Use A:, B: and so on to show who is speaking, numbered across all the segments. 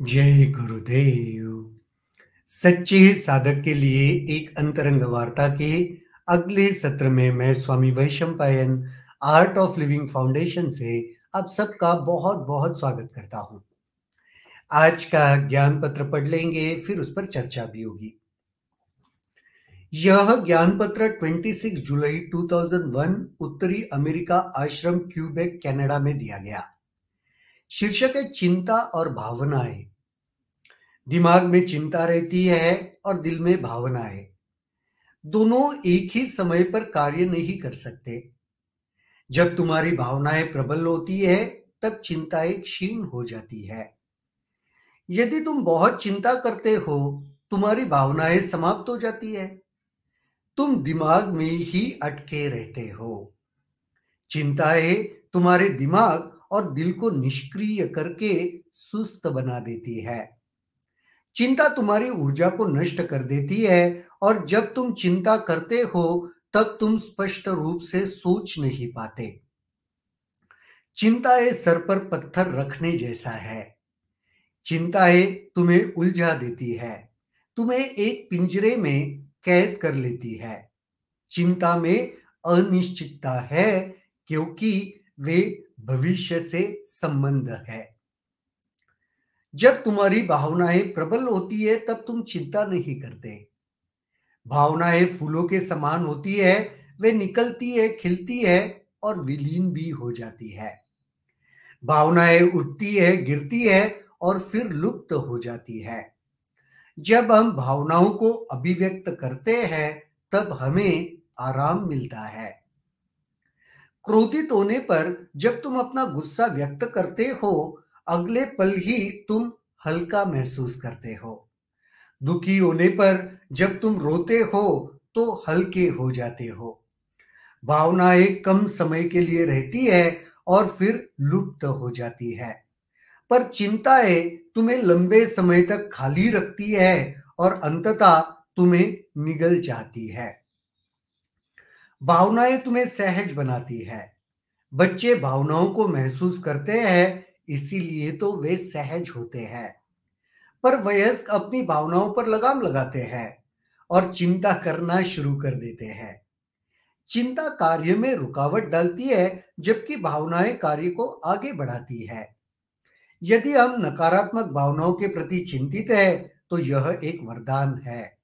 A: जय गुरुदेव। सच्चे साधक के लिए एक अंतरंग वार्ता के अगले सत्र में मैं Swami Vaishampayan Art of Living Foundation से आप सबका बहुत बहुत स्वागत करता हूं। आज का ज्ञान पत्र पढ़ लेंगे, फिर उस पर चर्चा भी होगी। यह ज्ञान पत्र 26 जुलाई 2001 उत्तरी अमेरिका आश्रम क्यूबेक कनाडा में दिया गया। शीर्षक है चिंता और भावनाएं। दिमाग में चिंता रहती है और दिल में भावनाएं। दोनों एक ही समय पर कार्य नहीं कर सकते। जब तुम्हारी भावनाएं प्रबल होती है, तब चिंताएं क्षीण हो जाती है। यदि तुम बहुत चिंता करते हो, तुम्हारी भावनाएं समाप्त हो जाती है। तुम दिमाग में ही अटके रहते हो। चिंताएं तुम्हारे दिमाग और दिल को निष्क्रिय करके सुस्त बना देती है। चिंता तुम्हारी ऊर्जा को नष्ट कर देती है और जब तुम चिंता करते हो, तब तुम स्पष्ट रूप से सोच नहीं पाते। चिंताएं सर पर पत्थर रखने जैसा है। चिंताएं तुम्हें उलझा देती है, तुम्हें एक पिंजरे में कैद कर लेती है। चिंता में अनिश्चितता है, क्योंकि वे भविष्य से संबंध है। जब तुम्हारी भावनाएं प्रबल होती है, तब तुम चिंता नहीं करते। भावनाएं फूलों के समान होती है, वे निकलती है, खिलती है और विलीन भी हो जाती है। भावनाएं उठती है, गिरती है और फिर लुप्त हो जाती है। जब हम भावनाओं को अभिव्यक्त करते हैं, तब हमें आराम मिलता है। क्रोधित होने पर जब तुम अपना गुस्सा व्यक्त करते हो, अगले पल ही तुम हल्का महसूस करते हो। दुखी होने पर जब तुम रोते हो, तो हल्के हो जाते हो। भावनाएं कम समय के लिए रहती है और फिर लुप्त हो जाती है, पर चिंताएं तुम्हें लंबे समय तक खाली रखती है और अंततः तुम्हें निगल जाती है। भावनाएं तुम्हें सहज बनाती है। बच्चे भावनाओं को महसूस करते हैं, इसीलिए तो वे सहज होते हैं। पर वयस्क अपनी भावनाओं पर लगाम लगाते हैं और चिंता करना शुरू कर देते हैं। चिंता कार्य में रुकावट डालती है, जबकि भावनाएं कार्य को आगे बढ़ाती है। यदि हम नकारात्मक भावनाओं के प्रति चिंतित है, तो यह एक वरदान है,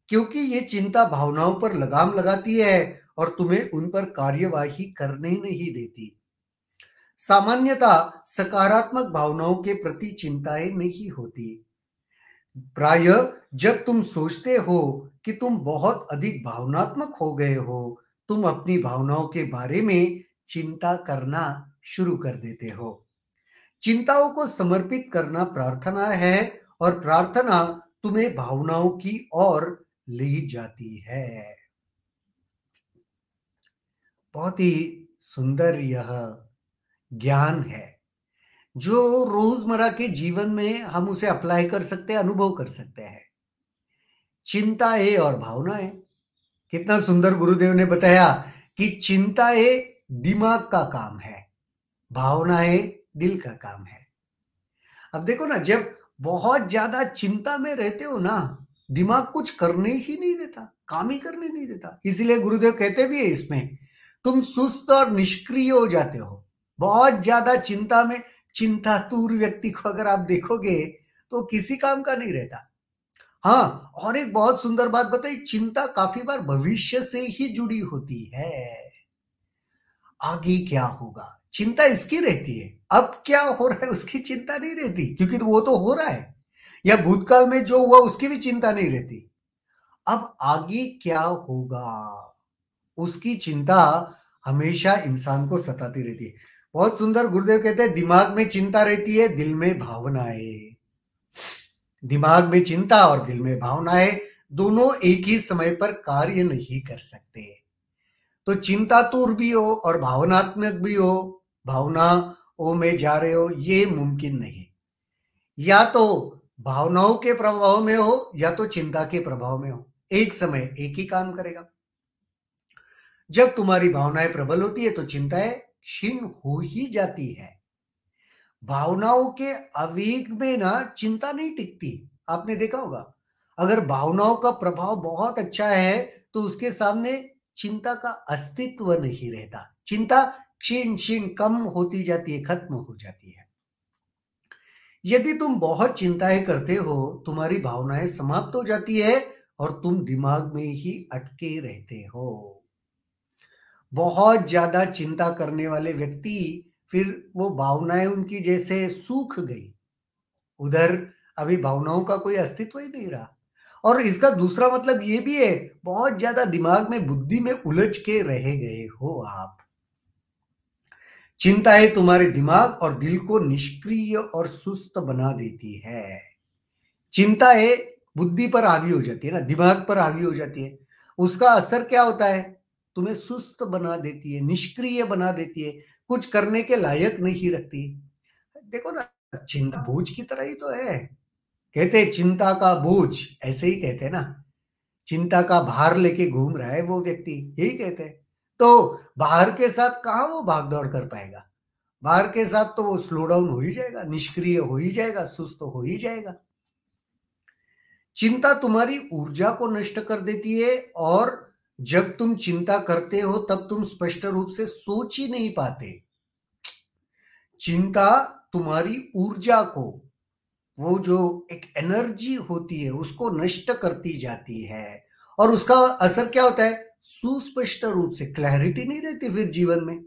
A: क्योंकि ये चिंता भावनाओं पर लगाम लगाती है और तुम्हें उन पर कार्यवाही करने नहीं देती। सामान्यतः सकारात्मक भावनाओं के प्रति चिंताएं नहीं होती। प्रायः जब तुम सोचते हो कि तुम बहुत अधिक भावनात्मक हो गए हो, तुम अपनी भावनाओं के बारे में चिंता करना शुरू कर देते हो। चिंताओं को समर्पित करना प्रार्थना है और प्रार्थना तुम्हें भावनाओं की ओर ले जाती है। बहुत ही सुंदर यह ज्ञान है, जो रोजमर्रा के जीवन में हम उसे अप्लाई कर सकते हैं, अनुभव कर सकते हैं। चिंताएं और भावनाएं, कितना सुंदर गुरुदेव ने बताया कि चिंताएं दिमाग का काम है, भावनाएं दिल का काम है। अब देखो ना, जब बहुत ज्यादा चिंता में रहते हो ना, दिमाग कुछ करने ही नहीं देता, काम ही करने नहीं देता। इसीलिए गुरुदेव कहते भी है इसमें, तुम सुस्त और निष्क्रिय हो जाते हो बहुत ज्यादा चिंता में। चिंतातुर व्यक्ति को अगर आप देखोगे, तो किसी काम का नहीं रहता। हाँ, और एक बहुत सुंदर बात बताई, चिंता काफी बार भविष्य से ही जुड़ी होती है। आगे क्या होगा, चिंता इसकी रहती है। अब क्या हो रहा है उसकी चिंता नहीं रहती, क्योंकि वो तो हो रहा है। या भूतकाल में जो हुआ उसकी भी चिंता नहीं रहती। अब आगे क्या होगा, उसकी चिंता हमेशा इंसान को सताती रहती है। बहुत सुंदर गुरुदेव कहते हैं, दिमाग में चिंता रहती है, दिल में भावनाएं। दिमाग में चिंता और दिल में भावनाएं दोनों एक ही समय पर कार्य नहीं कर सकते। तो चिंतातुर भी हो और भावनात्मक भी हो, भावनाओं में जा रहे हो, ये मुमकिन नहीं। या तो भावनाओं के प्रभाव में हो या तो चिंता के प्रभाव में हो, एक समय एक ही काम करेगा। जब तुम्हारी भावनाएं प्रबल होती है, तो चिंताएं क्षीण हो ही जाती है। भावनाओं के आवेग में ना चिंता नहीं टिकती। आपने देखा होगा, अगर भावनाओं का प्रभाव बहुत अच्छा है, तो उसके सामने चिंता का अस्तित्व नहीं रहता। चिंता क्षीण-क्षीण कम होती जाती है, खत्म हो जाती है। यदि तुम बहुत चिंताएँ करते हो, तुम्हारी भावनाएँ समाप्त हो जाती है और तुम दिमाग में ही अटके रहते हो। बहुत ज़्यादा चिंता करने वाले व्यक्ति, फिर वो भावनाएँ उनकी जैसे सूख गई। उधर अभी भावनाओं का कोई अस्तित्व ही नहीं रहा। और इसका दूसरा मतलब ये भी है, बहुत ज़्यादा दिमाग में, बुद्धि में उलझ के रह गए हो आप। चिंताएँ तुम्हारे दिमाग और दिल को निष्क्रिय और सुस्त बना देती है। चिंताएँ बुद्धि पर हावी हो जाती है ना, दिमाग पर हावी हो जाती है। उसका असर क्या होता है? तुम्हें सुस्त बना देती है, निष्क्रिय बना देती है, कुछ करने के लायक नहीं रखती। देखो ना, चिंता बोझ की तरह ही तो है। कहते हैं चिंता का बोझ, ऐसे ही कहते हैं ना, चिंता का भार लेके घूम रहा है वो व्यक्ति, यही कहते हैं। तो भार के साथ कहाँ वो भाग-दौड़ कर पाएगा? भार के साथ तो वो स्लो डाउन हो ही जाएगा, निष्क्रिय हो ही जाएगा, सुस्त हो ही जाएगा। चिंता तुम्हारी ऊर्जा को नष्ट कर देती है और जब तुम चिंता करते हो तब तुम स्पष्ट रूप से सोच ही नहीं पाते। चिंता तुम्हारी ऊर्जा को, वो जो एक एनर्जी होती है उसको नष्ट करती जाती है और उसका असर क्या होता है? सुस्पष्ट रूप से क्लैरिटी नहीं रहती फिर जीवन में।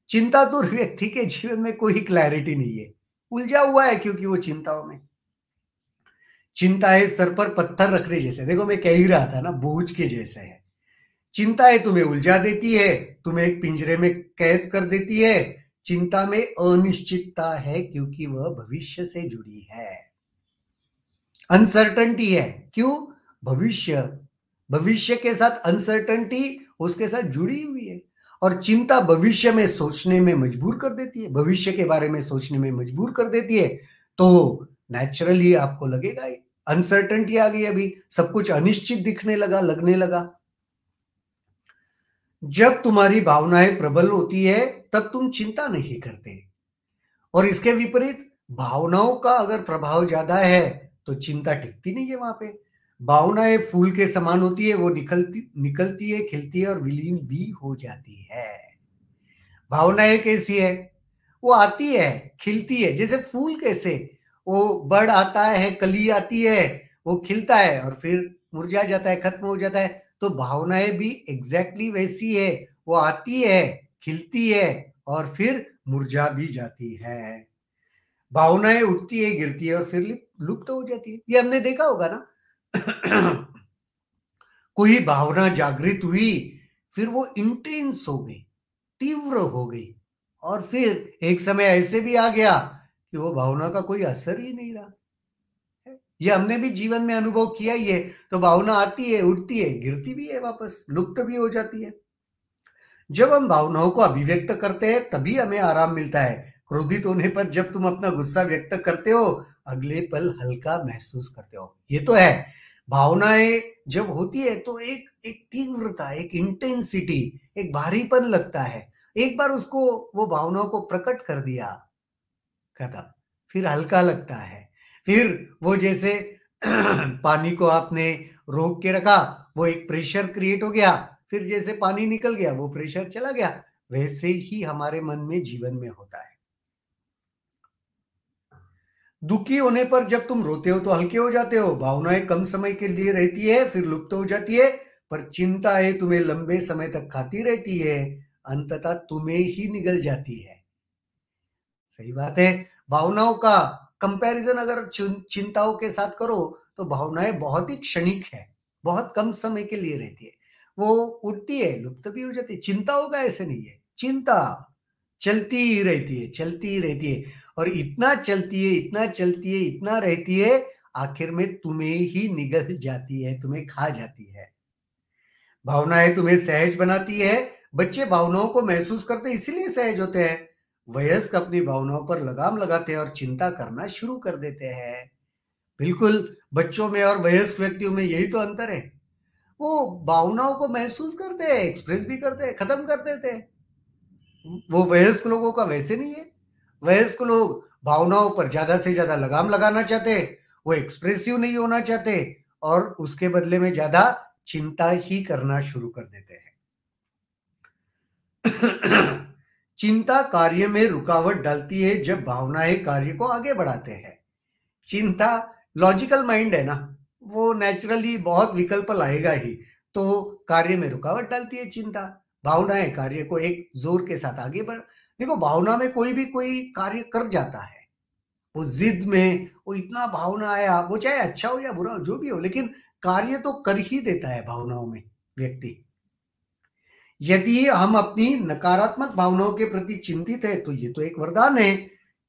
A: चिंतातुर व्यक्ति के जीवन में कोई क्लैरिटी नहीं है, उलझा हुआ है क्योंकि वो चिंताओं में। चिंताएं सर पर पत्थर रखने जैसे, देखो मैं कह ही रहा था ना, बोझ के जैसे है। चिंताएं तुम्हें उलझा देती है, तुम्हें एक पिंजरे में कैद कर देती है। चिंता में अनिश्चितता है क्योंकि वह भविष्य से जुड़ी है। अनसर्टेनिटी है, क्यों? भविष्य, भविष्य के साथ अनसर्टेनिटी उसके साथ जुड़ी हुई है। और चिंता भविष्य में सोचने में मजबूर कर देती है, भविष्य के बारे में सोचने में मजबूर कर देती है। तो नेचुरली आपको लगेगा ही, अनसर्टेनिटी आ गई, अभी सब कुछ अनिश्चित दिखने लगा, लगने लगा। जब तुम्हारी भावनाएं प्रबल होती है तब तुम चिंता नहीं करते, और इसके विपरीत भावनाओं का अगर प्रभाव ज्यादा है तो चिंता टिकती नहीं है वहां पे। भावनाएं फूल के समान होती है, वो निकलती निकलती है, खिलती है और विलीन भी हो जाती है। भावनाएं कैसी है? वो आती है, खिलती है, जैसे फूल कैसे, वो बड़ आता है, कली आती है, वो खिलता है और फिर मुरझा जाता है, खत्म हो जाता है। तो भावनाएं भी एग्जैक्टली वैसी है, वो आती है, खिलती है और फिर मुरझा भी जाती है। भावनाएं उठती है, गिरती है और फिर लुप्त हो जाती है। ये हमने देखा होगा ना। कोई भावना जागृत हुई, फिर वो इंटेंस हो गई, तीव्र हो गई और फिर एक समय ऐसे भी आ गया कि वो भावना का कोई असर ही नहीं रहा। ये हमने भी जीवन में अनुभव किया ही है। तो भावना आती है, उठती है, गिरती भी है, वापस लुप्त भी हो जाती है। जब हम भावनाओं को अभिव्यक्त करते हैं तभी हमें आराम मिलता है। क्रोधित होने पर जब तुम अपना गुस्सा व्यक्त करते हो, अगले पल हल्का महसूस करते हो। ये तो है, भावनाएं जब होती है तो एक एक तीव्रता, एक इंटेंसिटी, एक भारीपन लगता है। एक बार उसको, वो भावनाओं को प्रकट कर दिया, खत्म। फिर हल्का लगता है। फिर वो जैसे पानी को आपने रोक के रखा, वो एक प्रेशर क्रिएट हो गया, फिर जैसे पानी निकल गया वो प्रेशर चला गया। वैसे ही हमारे मन में, जीवन में होता है। दुखी होने पर जब तुम रोते हो तो हल्के हो जाते हो, भावनाएं कम समय के लिए रहती है फिर लुप्त हो जाती है। पर चिंताएं तुम्हें लंबे समय तक खाती रहती है, अंततः तुम्हें ही निगल जाती है। सही बात है। भावनाओं का कंपैरिजन अगर चिंताओं के साथ करो तो भावनाएं बहुत ही क्षणिक है, बहुत कम समय के लिए रहती है। वो उठती है, लुप्त भी हो जाती है। चिंताओं का ऐसे नहीं है, चिंता चलती ही रहती है, चलती ही रहती है और इतना चलती है, इतना चलती है, इतना रहती है, आखिर में तुम्हें ही निगल जाती है, तुम्हें खा जाती है। भावनाएं तुम्हें सहज बनाती है। बच्चे भावनाओं को महसूस करते इसीलिए सहज होते हैं। वयस्क अपनी भावनाओं पर लगाम लगाते हैं और चिंता करना शुरू कर देते हैं। बिल्कुल, बच्चों में और वयस्क व्यक्तियों में यही तो अंतर है। वो भावनाओं को महसूस करते हैं, एक्सप्रेस भी करते हैं, खत्म कर देते हैं। वो वयस्क लोगों का वैसे नहीं है। वयस्क लोग भावनाओं पर ज़्यादा से ज़्यादा लगाम लगाना चाहते, वो एक्सप्रेसिव नहीं होना चाहते और उसके बदले में ज़्यादा चिंता ही करना शुरू कर देते हैं। चिंता कार्य में रुकावट डालती है जब भावनाएं कार्य को आगे बढ़ाते हैं। चिंता लॉजिकल माइंड है ना, वो नेचुरली बहुत विकल्प लाएगा ही, तो कार्य में रुकावट डालती है चिंता। भावनाएं कार्य को एक जोर के साथ आगे बढ़ देखो, भावना में कोई भी कोई कार्य कर जाता है, वो जिद में वो इतना भावना आया, वो चाहे अच्छा हो या बुरा हो जो भी हो, लेकिन कार्य तो कर ही देता है भावनाओं में व्यक्ति। यदि हम अपनी नकारात्मक भावनाओं के प्रति चिंतित है तो ये तो एक वरदान है,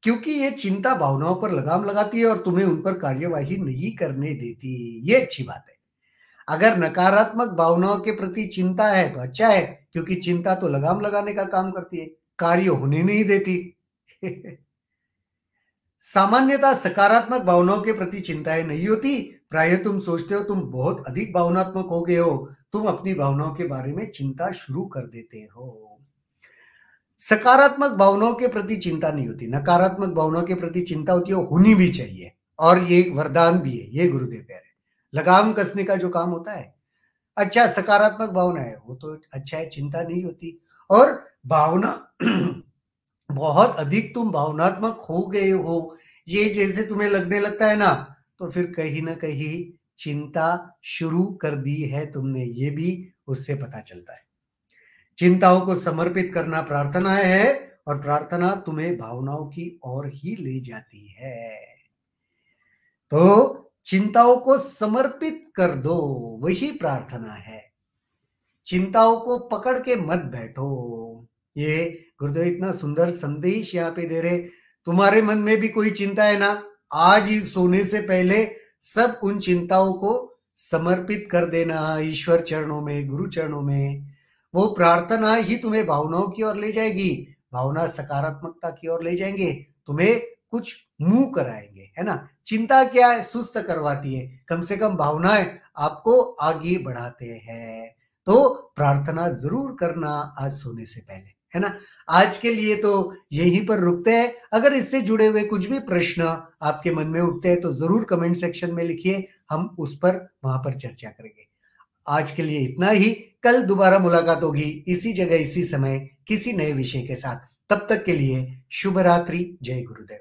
A: क्योंकि ये चिंता भावनाओं पर लगाम लगाती है और तुम्हें उन पर कार्यवाही नहीं करने देती। ये अच्छी बात है। अगर नकारात्मक भावनाओं के प्रति चिंता है तो अच्छा है, क्योंकि चिंता तो लगाम लगाने का काम करती है, कार्य होने नहीं देती। सामान्यतः सकारात्मक भावनाओं के प्रति चिंताएं नहीं होती। प्रायः तुम सोचते हो तुम बहुत अधिक भावनात्मक हो गए हो, तुम अपनी भावनाओं के बारे में चिंता शुरू कर देते हो। सकारात्मक भावनाओं के प्रति चिंता नहीं होती, नकारात्मक भावनाओं के प्रति चिंता होती है, होनी भी चाहिए और ये एक वरदान भी है, ये गुरुदेव कह रहे हैं। लगाम कसने का जो काम होता है, अच्छा सकारात्मक भावना है, वो तो अच्छा है, चिंता नहीं होती। और भावना बहुत अधिक तुम भावनात्मक हो गए हो, ये जैसे तुम्हें लगने लगता है ना, तो फिर कहीं न कहीं चिंता शुरू कर दी है तुमने, ये भी उससे पता चलता है। चिंताओं को समर्पित करना प्रार्थना है और प्रार्थना तुम्हें भावनाओं की ओर ही ले जाती है। तो चिंताओं को समर्पित कर दो, वही प्रार्थना है। चिंताओं को पकड़ के मत बैठो। ये गुरुदेव इतना सुंदर संदेश यहाँ पे दे रहे, तुम्हारे मन में भी कोई चिंता है ना, आज ही सोने से पहले सब उन चिंताओं को समर्पित कर देना ईश्वर चरणों में, गुरु चरणों में। वो प्रार्थना ही तुम्हें भावनाओं की ओर ले जाएगी, भावना सकारात्मकता की ओर ले जाएंगे, तुम्हें कुछ मुंह कराएंगे, है ना। चिंता क्या है, सुस्त करवाती है, कम से कम भावनाएं आपको आगे बढ़ाते हैं। तो प्रार्थना जरूर करना आज सोने से पहले, है ना। आज के लिए तो यहीं पर रुकते हैं। अगर इससे जुड़े हुए कुछ भी प्रश्न आपके मन में उठते हैं तो जरूर कमेंट सेक्शन में लिखिए, हम उस पर वहां पर चर्चा करेंगे। आज के लिए इतना ही, कल दोबारा मुलाकात होगी इसी जगह इसी समय किसी नए विषय के साथ। तब तक के लिए शुभ रात्रि, जय गुरुदेव।